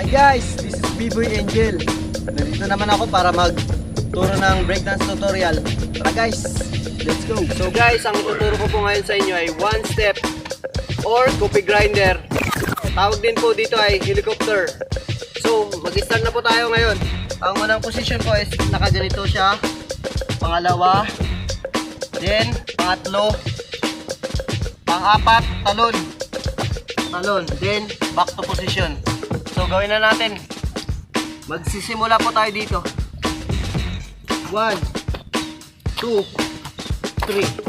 Hi guys, this is B-Boy Angel. Nandito naman ako para magturo ng breakdance tutorial. Tara guys, let's go. So guys, ang ituturo ko po ngayon sa inyo ay one step or copy grinder. Tawag din po dito ay helicopter. So mag-start na po tayo ngayon. Ang unang position ko is nakaganito siya. Pangalawa, then pangatlo, pang-apat, talon. Talon, then back to position. So gawin na natin. Magsisimula po tayo dito. 1, 2,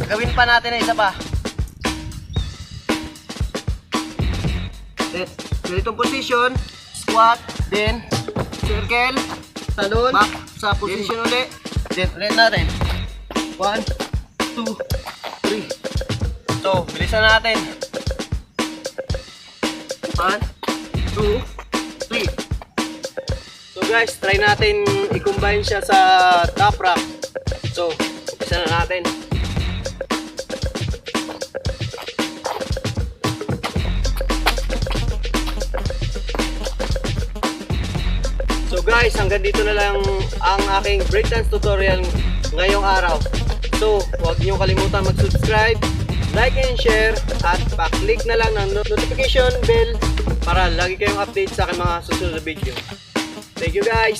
3. Gawin pa natin na isa pa. Then, ganitong position, squat, then circle, talon, back sa position ulit. Then ulit natin. 1, 2, 3. So, bilisan natin. 1, 2, 3. So guys, try natin i-combine siya sa top rack. So, umpisa na natin. So guys, hanggang dito na lang ang aking breakdance tutorial ngayong araw. So, huwag niyo kalimutan mag-subscribe, like and share, at pa-click na lang ng notification bell para lagi kayong update sa aking mga susunod na video. Thank you guys!